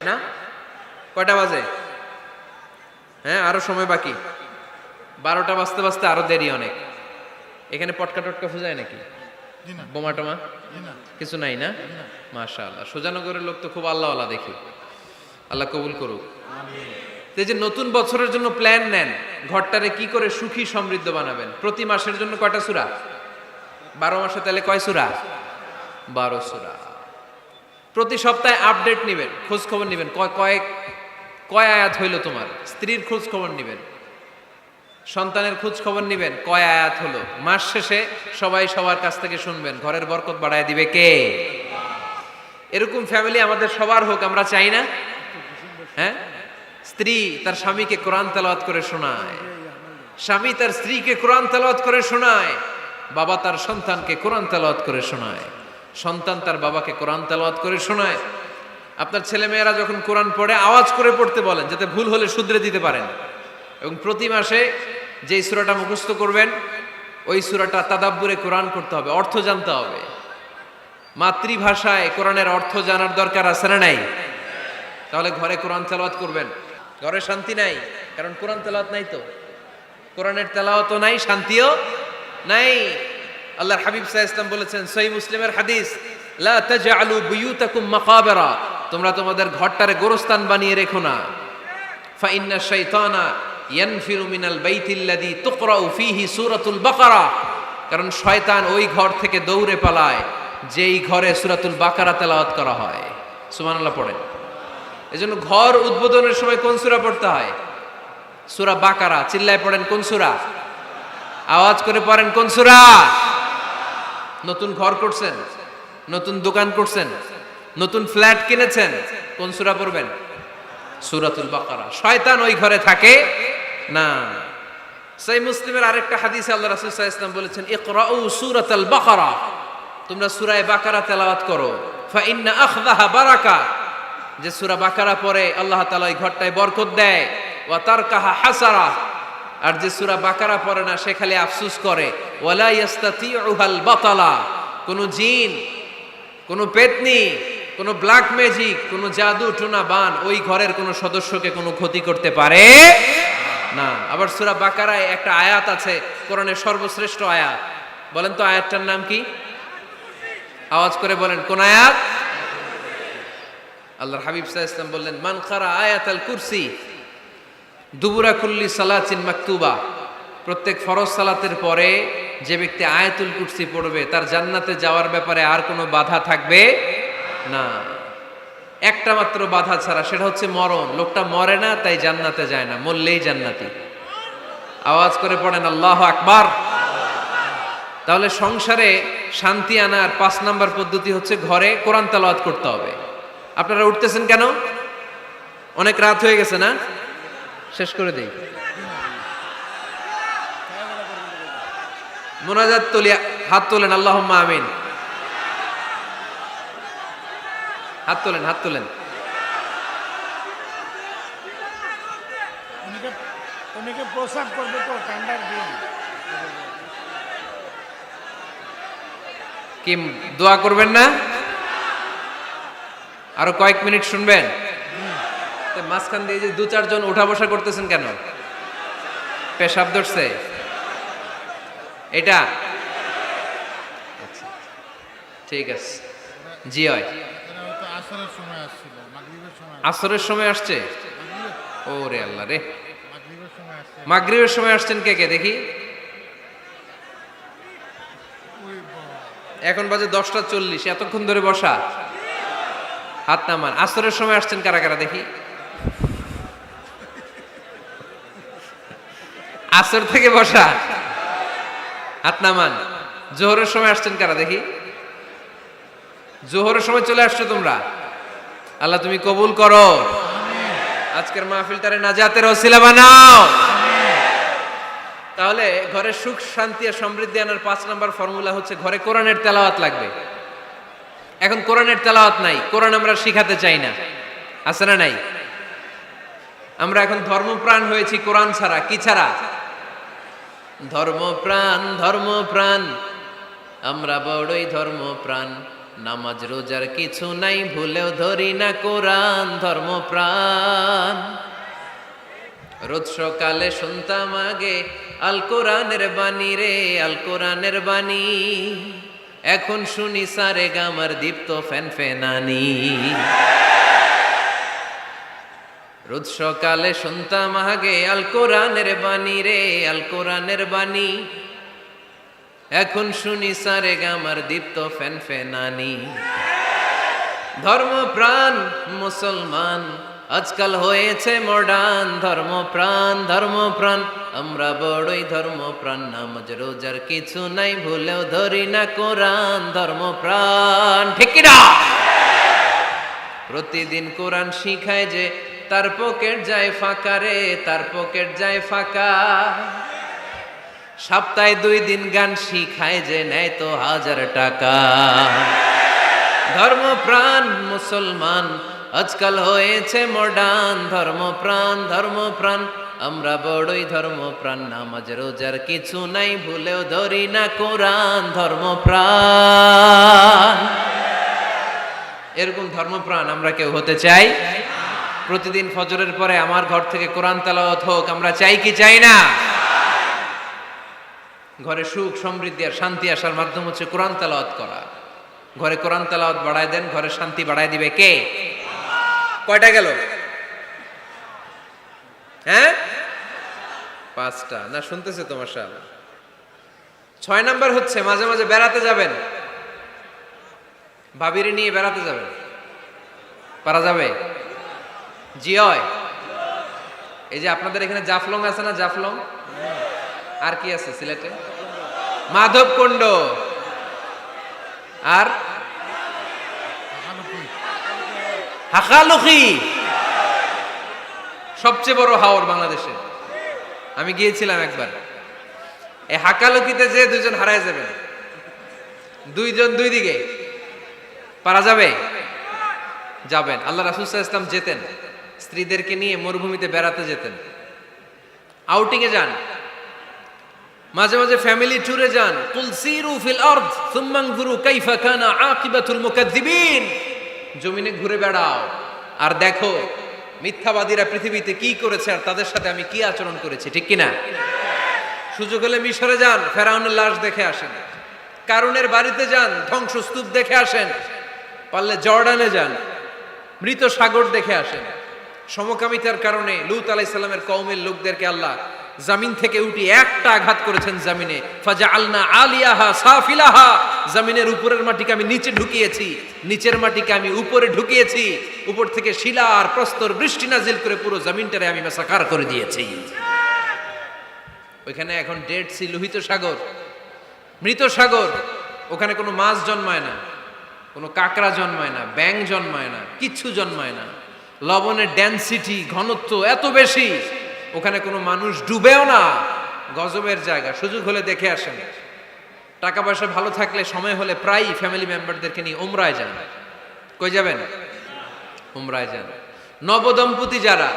না? কয়টা বাজে? হ্যাঁ, আরো সময় বাকি। 12টা বাজতে বাজতে আরো দেরি অনেক। এখানে পটকা টটকা ফুজায় নাকি? বোমা টোমা কিছু নাই না? মাশাআল্লাহ, সুজানগরের লোক তো খুব আল্লাহওয়ালা দেখি। আল্লাহ কবুল করুক। এই যে নতুন বছরের জন্য প্ল্যান নেন, ঘরটারে কি করে সুখী সমৃদ্ধ বানাবেন। প্রতি মাসের জন্য কয়টা সূরা? 12 মাসে তাহলে কয় সূরা? 12 সূরা। প্রতি সপ্তাহে আপডেট নেবেন, খোঁজ খবর নেবেন, কয় আয়াত হইল তোমার। স্ত্রীর খোঁজ খবর নেবেন, সন্তানের খোঁজ খবর নেবেন, কয় আয়াত হলো। মাস শেষে সবাই সবার কাছ থেকে শুনবেন, ঘরের বরকত বাড়ায় দিবে কে? এরকম ফ্যামিলি আমাদের সবার হোক, আমরা চাই না? হ্যাঁ, স্ত্রী তার স্বামীকে কোরআন তেলাওয়াত করে শোনায়, স্বামী তার স্ত্রীকে কোরআন তেলাওয়াত করে শোনায়, বাবা তার সন্তানকে কোরআন তেলাওয়াত করে শোনায়, সন্তান তার বাবাকে কোরআন তেলাওয়াত করে শোনায়। আপনার ছেলে মেয়েরা যখন কোরআন পড়ে আওয়াজ করে পড়তে বলেন, যাতে ভুল হলে শুধরে দিতে পারেন। এবং প্রতি মাসে যেই সূরাটা মুখস্থ করবেন, ওই সূরাটা তাদাব্বুরে কোরআন করতে হবে, অর্থ জানতে হবে। মাতৃভাষায় কোরআনের অর্থ জানার দরকার আছে না নাই? তাহলে ঘরে কোরআন তেলাওয়াত করবেন। ঘরে শান্তি নাই, কারণ কোরআন তেলাওয়াত নাই। তো কোরআনের তেলাওয়াতও নাই, শান্তিও নাই। আল্লাহর হাবিব সাল্লাল্লাহু আলাইহি ওয়াসাল্লাম বলেছেন, সহিহ মুসলিমের হাদিস, লা তাজআলু বুয়ুতাকুম মাকাবিরা, তোমরা তোমাদের ঘরটারে গোরস্থান বানিয়ে রেখো না। ফা ইন্না শাইতানা ইয়ানফিরু মিনাল বাইতিল্লাযী তুকরাউ ফীহি সূরাতুল বাকারা, কারণ শয়তান ওই ঘর থেকে দৌড়ে পালায় যেই ঘরে সূরাতুল বাকারা তেলাওয়াত করা হয়। সুবহানাল্লাহ পড়েন। এজন্য ঘর উদ্বোধনের সময় কোন সূরা পড়তে হয়? সূরা বাকারা। চিল্লায় পড়েন কোন সূরা? আওয়াজ করে পড়েন কোন সূরা? নতুন ঘর করছেন, নতুন দোকান করছেন, নতুন ফ্ল্যাট কিনেছেন, কোন সূরা পড়বেন? সূরাতুল বাকারা। শয়তান ওই ঘরে থাকে না। সহিহ মুসলিমের আরেকটা হাদিসে আল্লাহ রাসূল সাল্লাল্লাহু আলাইহি ওয়াসাল্লাম বলেছেন, ইকরাউ সূরাতাল বাকারা, তোমরা সূরা বাকারা তেলাওয়াত করো। ফা ইন্না আখযাহা বারাকা, যে সূরা বাকারা পড়ে আল্লাহ তাআলা এই ঘরটায় বরকত দেয়। ওয়া তারকাহা হাসারা, আর যে সূরা বাকারা পড়ে না সে খালি আফসোস করে। ওয়ালা ইয়াস্তাতিউহাল বাতালা, কোন জিন, কোন পেতনি, কোন ব্ল্যাক ম্যাজিক, কোন জাদু টোনা বান ওই ঘরের কোন সদস্যকে কোনো ক্ষতি করতে পারে না। আবার সূরা বাকারায় একটা আয়াত আছে, কোরআনের সর্বশ্রেষ্ঠ আয়াত। বলেন তো আয়াতটার নাম কি? আওয়াজ করে বলেন কোন আয়াত? আল্লাহর হাবিব সাল্লাল্লাহু আলাইহি ওয়াসাল্লাম বললেন, মান কারা আয়াতাল কুরসি দুবুরা কুল্লি সালাতিন মাকতুবা, প্রত্যেক ফরজ সালাতের পরে যে ব্যক্তি আয়াতুল কুরসি পড়বে তার জান্নাতে যাওয়ার ব্যাপারে আর কোনো বাধা থাকবে না। একটা মাত্র বাধা ছাড়া, সেটা হচ্ছে মরণ। লোকটা মরে না তাই জান্নাতে যায় না, মরলেই জান্নাতি। আওয়াজ করে পড়েন আল্লাহু আকবার। তাহলে সংসারে শান্তি আনার 5 নাম্বার পদ্ধতি হচ্ছে ঘরে কোরআন তেলাওয়াত করতে হবে। আপনারা উঠতেছেন কেন? অনেক রাত হয়ে গেছে না? শেষ করে দেই। মুনাজাত তুলিয়া হাত তোলেন, আল্লাহুম্মা আমিন। হাত তোলেন, হাত তোলেন। অনেকে প্রসাব করবে তো ঠান্ডার দিন। কি দোয়া করবেন না? আরো কয়েক মিনিট শুনবেন? মাঝখান দিয়ে যে 2-4 জন উঠা বসা করতেছেন কেন? পেশাব ধরছে এটা? আচ্ছা, ঠিক আছে। জি হয়, আসরের সময় আসছে। ওরে আল্লাহ রে, মাগরিবের সময় আসছেন কে কে দেখি? এখন বাজে 10টা 40, এতক্ষণ ধরে বসা? হাত নামান। আসরের সময় আসছেন কারা কারা দেখি? আসর থেকে বসা, হাত নামান। জোহরের সময় আসছেন কারা দেখি? জোহরের সময় চলে আসছো তোমরা। আল্লাহ তুমি কবুল করো, আজকের মাহফিলটারে নাজাতের ওসিলা বানাও। তাহলে ঘরে সুখ শান্তি আর সমৃদ্ধি আনার 5 নাম্বার ফর্মুলা হচ্ছে ঘরে কোরআনের তেলাওয়াত লাগবে। এখন কোরআনের তেলাওয়াত নাই, কোরআন আমরা শিখাতে চাই না, আছে না নাই? আমরা এখন ধর্মপ্রাণ হয়েছি কোরআন ছাড়া। কি ছাড়া? ধর্মপ্রাণ, ধর্মপ্রাণ, আমরা বড়ই ধর্মপ্রাণ। নামাজ রোজার কিছু নাই, ভুলেও ধরি না কোরআন ধর্মপ্রাণ। রোজ সকালে শুনতাম আগে আল কোরআনের বাণী রে, আল কোরআনের বাণী। এখন শুনি সারে গামার দীপ্ত ফ্যান ফেনানি। রোজ সকালে শুনতাম আগে আল কোরআনের বাণী রে, আল কোরআনের বাণী। এখন শুনি সারে গামার দীপ্ত ফ্যান ফেনানি। ধর্মপ্রাণ মুসলমান আজকাল হয়েছে মডার্ন। ধর্মপ্রাণ ধর্মপ্রাণ আমরা বড়ই ধর্মপ্রাণ। নামাজ রোজার কিছু নাই, ভুলেও ধরি না কোরআন ধর্মপ্রাণ। ঠিক কি না? প্রতিদিন কোরআন শিখায় যে তার পকেট যায় ফাঁকা রে, তার পকেট যায় ফাঁকা। সপ্তাহে 2 দিন গান শিখায় যে নেয় তো 1000 টাকা। ধর্মপ্রাণ মুসলমান আজকাল হয়েছে মডার্ন। ধর্মপ্রাণ ধর্মপ্রাণ আমরা বড়ই ধর্মপ্রাণ। নামাজ রোজার কিছু নাই, ভুলেও ধরি না কোরআন ধর্মপ্রাণ। এরকম ধর্মপ্রাণ আমরা কেউ হতে চাই? প্রতিদিন ফজরের পরে আমার ঘর থেকে কোরআন তেলাওয়াত হোক, আমরা চাই কি চাই না? ঘরে সুখ সমৃদ্ধি আর শান্তি আসার মাধ্যম হচ্ছে কোরআন তেলাওয়াত করা। ঘরে কোরআন তেলাওয়াত বাড়ায় দেন, ঘরে শান্তি বাড়ায় দিবে কে? কয়টা গেল? হ্যাঁ, 5টা না? শুনতেছে তোমার সাল। 6 নাম্বার হচ্ছে মাঝে মাঝে বেড়াতে যাবেন। ভাবিরে নিয়ে বেড়াতে যাবেন, পারা যাবে? জি হয়। এই যে আপনাদের এখানে জাফলং আছে না? জাফলং আর কি আছে সিলেটে? মাধবকুণ্ড আর হাকালুকি, সবচেয়ে বড় হাওর বাংলাদেশে। আমি গিয়েছিলাম একবার। এই হাকালুকিতে যে 2 জন হারায় যাবেন, 2 জন 2 দিকে। পারা যাবে? যাবেন। আল্লাহ রাসূল সাল্লাল্লাহু আলাইহি ওয়াসাল্লাম যেতেন, স্ত্রীদেরকে নিয়ে মরুভূমিতে বেড়াতে যেতেন, আউটিং এ যান, মাঝে মাঝে ফ্যামিলি ট্যুরে যান। কুল সিরু ফিল আরদ সুম্মা আনজুরু কাইফা কানা আকিবাতুল মুকাজ্জিবিন। জমিনে ঘুরে বেড়াও আর দেখো মিথ্যাবাদীরা পৃথিবীতে কি করেছে আর তাদের সাথে আমি কি আচরণ করেছি। ঠিক কি না? সুযোগ হলে মিশরে যান, ফেরাউনের লাশ দেখে আসেন। কারুনের বাড়িতে যান, ধ্বংসস্তূপ দেখে আসেন। পারলে জর্ডানে যান, মৃত সাগর দেখে আসেন। সমকামিতার কারণে লূত আলাইহিস সালামের কওমের লোকদেরকে আল্লাহ জমিন থেকে উঠে একটা আঘাত করেছেন জমিনে। ফাজআলনা আলিয়াহা সাফিলাহা, জমিনের উপরের মাটিকে আমি নিচে ঢুকিয়েছি, নিচের মাটিকে আমি উপরে ঢুকিয়েছি। উপর থেকে শিলা আর প্রস্তর বৃষ্টি নাজিল করে পুরো জমিনটারে আমি মাসাকার করে দিয়েছি। ওইখানে এখন ডেড সি, লোহিত সাগর, মৃত সাগর। ওখানে কোনো মাছ জন্মায় না, কোনো কাঁকড়া জন্মায় না, ব্যাঙ জন্মায় না, কিচ্ছু জন্মায় না। লবণের ডেনসিটি, ঘনত্ব এত বেশি, ওখানে কোনো মানুষ ডুবেও না। গজবের জায়গা। সুযোগ হলে দেখে আসেন। টাকা পয়সা ভালো থাকলে সময় হলে প্রায় ফ্যামিলি মেম্বারদেরকে নিয়ে উমরায় যান। কই যাবেন? উমরায় যান। নবদম্পতি যারা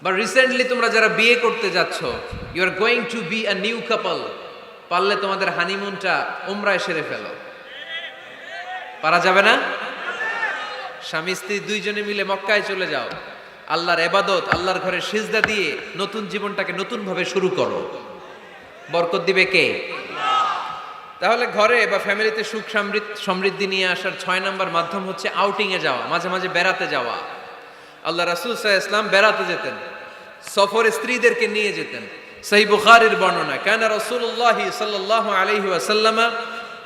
বা রিসেন্টলি তোমরা যারা বিয়ে করতে যাচ্ছ, you are going to be a new couple, পারলে তোমাদের হানিমুনটা উমরায় সেরে ফেলো। পারা যাবে না? স্বামী স্ত্রী 2 জনে মিলে মক্কায় চলে যাও, আল্লাহর ইবাদত, আল্লাহর ঘরে সিজদা দিয়ে নতুন জীবনটাকে নতুন ভাবে শুরু করো। বরকত দিবে কে? তাহলে ঘরে বা ফ্যামিলিতে সুখ সমৃদ্ধি নিয়ে আসার 6 নাম্বার মাধ্যম হচ্ছে আউটিং এ যাওয়া, মাঝে মাঝে বেড়াতে যাওয়া। আল্লাহ রাসূল সাল্লাল্লাহু আলাইহি ওয়াসাল্লাম বেড়াতে যেতেন, সফরে স্ত্রীদেরকে নিয়ে যেতেন। সহিহ বুখারীর বর্ণনা, কানা রাসূলুল্লাহ সাল্লাল্লাহু আলাইহি ওয়াসাল্লাম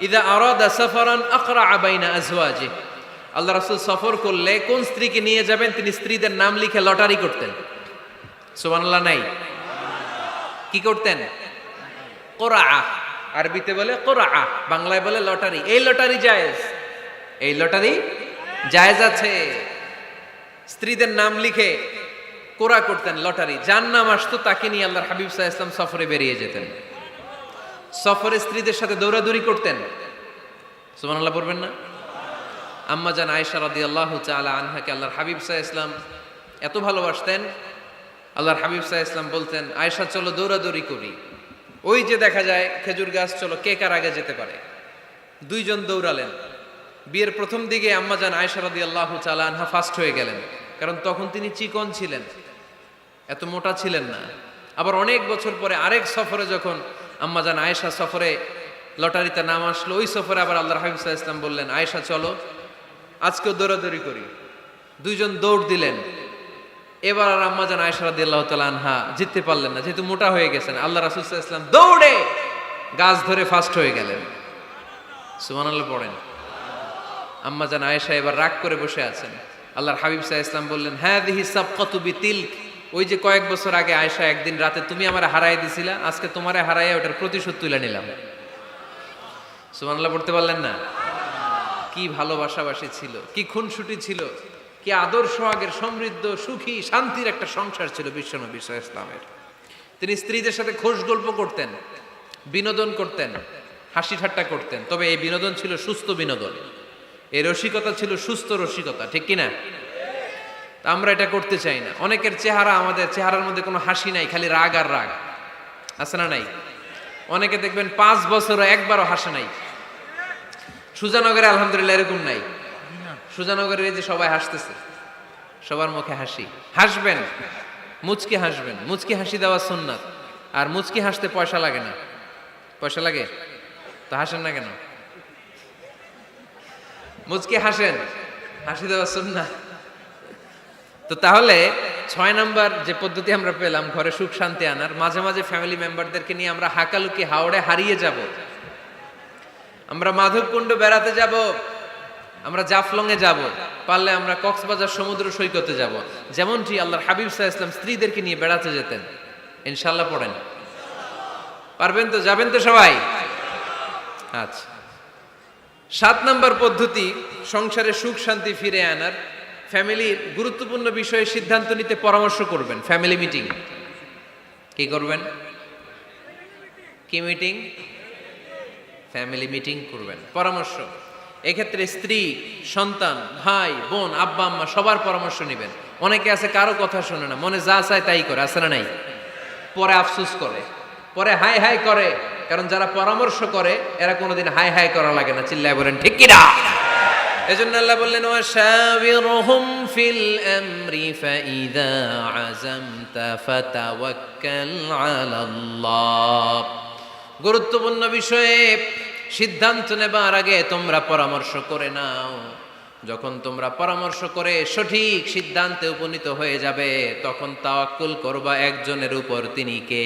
ইযা আরাদা সাফারান আকরা বাইনা আজওয়াজিহি। আল্লাহ রাসূল সফর করলে কোন স্ত্রীকে নিয়ে যাবেন তিনি স্ত্রীদের নাম লিখে লটারি করতেন। সুবহানাল্লাহ নাই? কি করতেন? কোরআ, আরবিতে বলে কোরআ, বাংলায় বলে লটারি। এই লটারি জায়েজ, এই লটারি জায়েজ আছে। স্ত্রীদের নাম লিখে কোরআ করতেন, লটারি। যার নাম আসতো তাকে নিয়ে আল্লাহর হাবিব সাল্লাল্লাহু আলাইহি ওয়াসাল্লাম সফরে বেরিয়ে যেতেন। সফরে স্ত্রীদের সাথে দৌড়াদৌড়ি করতেন। সুবহানাল্লাহ পড়বেন না? আম্মা জান আয়েশা রাদিয়াল্লাহু তাআলা আনহাকে আল্লাহর হাবিব সাল্লাল্লাহু আলাইহি ওয়াসাল্লাম এত ভালোবাসতেন, আল্লাহর হাবিব সাল্লাল্লাহু আলাইহি ওয়াসাল্লাম বলতেন, আয়েশা চলো দৌড়াদৌড়ি করি। ওই যে দেখা যায় খেজুর গাছ, চলো কে কার আগে যেতে পারে। 2 জন দৌড়ালেন। বিয়ের প্রথম দিকে আম্মাজান আয়েশা রাদিয়াল্লাহু তাআলা আনহা ফাস্ট হয়ে গেলেন, কারণ তখন তিনি চিকন ছিলেন, এত মোটা ছিলেন না। আবার অনেক বছর পরে আরেক সফরে যখন আম্মাজান আয়েশা সফরে লটারিতে নাম আসলো, ওই সফরে আবার আল্লাহর হাবিব সাল্লাল্লাহু আলাইহি ওয়াসাল্লাম বললেন, আয়েশা চলো আজকেও দৌড়াদৌড়ি করি। দুইজন দৌড় দিলেন। এবার আর আম্মাজান আয়েশা রাদিয়াল্লাহু তাআলা আনহা জিততে পারলেন না, যেহেতু মোটা হয়ে গেছেন। আল্লাহ রাসূল সাল্লাল্লাহু আলাইহি ওয়াসাল্লাম দৌড়ে গাছ ধরে ফাস্ট হয়ে গেলেন। সুবহানাল্লাহ পড়েন। আম্মাজান আয়েশা এবার রাগ করে বসে আছেন। আল্লাহর হাবিব সাল্লাল্লাহু আলাইহি ওয়াসাল্লাম বললেন, হাযিহি সাবকাতু বিতিলক, ওই যে কয়েক বছর আগে আয়েশা একদিন রাতে তুমি আমারে হারায় দিছিলা, আজকে তোমারে হারাইয়া ওটার প্রতিশোধ তুলে নিলাম। সুবহানাল্লাহ পড়তে পারলেন না? কি ভালোবাসাবাসী ছিল, কি খুনসুটি ছিল, কি আদর সোহাগের সমৃদ্ধ সুখী শান্তির একটা সংসার ছিল বিশ্বনবী সাল্লাল্লাহু আলাইহি ওয়াসাল্লামের। তিনি স্ত্রীদের সাথে খোশ গল্প করতেন, বিনোদন করতেন, হাসি ঠাট্টা করতেন, তবে এই বিনোদন ছিল সুস্থ বিনোদন, এই রসিকতা ছিল সুস্থ রসিকতা, ঠিক কিনা? তা আমরা এটা করতে চাই না। অনেকের চেহারা, আমাদের চেহারার মধ্যে কোনো হাসি নাই, খালি রাগ আর রাগ, আছে না নাই? অনেকে দেখবেন 5 বছরও একবারও হাসে নাই। সুজানগরে আলহামদুলিল্লাহ এরকম নাই। সুজানগরে এই যে সবাই হাসতেছে, সবার মুখে হাসি। হাসবেন, মুচকি হাসবেন, মুচকি হাসি দেওয়া সুন্নাত। আর মুচকি হাসতে পয়সা লাগে না। পয়সা লাগে তো হাসেন না কেন? মুচকি হাসেন, হাসি দেওয়া সুন্নাত। তো তাহলে 6 নাম্বার যে পদ্ধতি আমরা পেলাম ঘরে সুখ শান্তি আনার, মাঝে মাঝে ফ্যামিলি মেম্বারদেরকে নিয়ে আমরা হাকালুকি হাওড়ে হারিয়ে যাব, আমরা মাধবকুণ্ড বেড়াতে যাব, আমরা জাফলংয়ে যাব, পারলে আমরা কক্সবাজার সমুদ্র সৈকতে যাব, যেমনটি আল্লাহর হাবিব সাল্লাল্লাহু আলাইহি ওয়াসাল্লাম স্ত্রীদেরকে নিয়ে বেড়াতে যেতেন। ইনশাআল্লাহ পড়েন। পারবেন তো? যাবেন তো সবাই? আচ্ছা। 7 নাম্বার পদ্ধতি সংসারে সুখ শান্তি ফিরে আনার, ফ্যামিলির গুরুত্বপূর্ণ বিষয়ে সিদ্ধান্ত নিতে পরামর্শ করবেন। Family meeting. কি করবেন? কি মিটিং? ফ্যামিলি মিটিং করবেন, পরামর্শ। এক্ষেত্রে স্ত্রী, সন্তান, ভাই, বোন, আব্বা আম্মা সবার পরামর্শ নেবেন। অনেকে আছে কারো কথা শোনে না, মনে যা চায় তাই করে, আছে না নাই? পরে আফসোস করে, পরে হাই হাই করে, কারণ যারা পরামর্শ করে এরা কোনোদিন হাই হাই করা লাগে না। চিল্লায় বলেন ঠিক কিনা? এজন্য আল্লাহ বললেন, ওয়াশাবিরহুম ফিল আমরি ফাইযা আযামতা ফাতাওয়াক্কাল আলাল্লাহ। গুরুত্বপূর্ণ বিষয়ে সিদ্ধান্ত নেবার আগে তোমরা পরামর্শ করে নাও। যখন তোমরা পরামর্শ করে সঠিক সিদ্ধান্তে উপনীত হয়ে যাবে, তখন তাওয়াক্কুল করবা একজনের উপর, তিনি কে?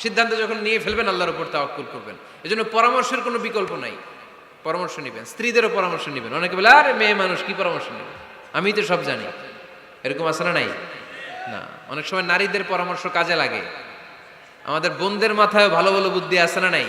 সিদ্ধান্ত যখন নিয়ে ফেলবেন আল্লাহর উপর তাওয়াক্কুল করবেন। এজন্য পরামর্শের কোনো বিকল্প নাই। পরামর্শ নেবেন, স্ত্রীদেরও পরামর্শ নেবেন। অনেকে বলে, আরে মেয়ে মানুষ কি পরামর্শ নেবে, আমি তো সব জানি। এরকম আছে না নাই? না, অনেক সময় নারীদের পরামর্শ কাজে লাগে। আমাদের বোনদের মাথায় ভালো ভালো বুদ্ধি আছে না নাই?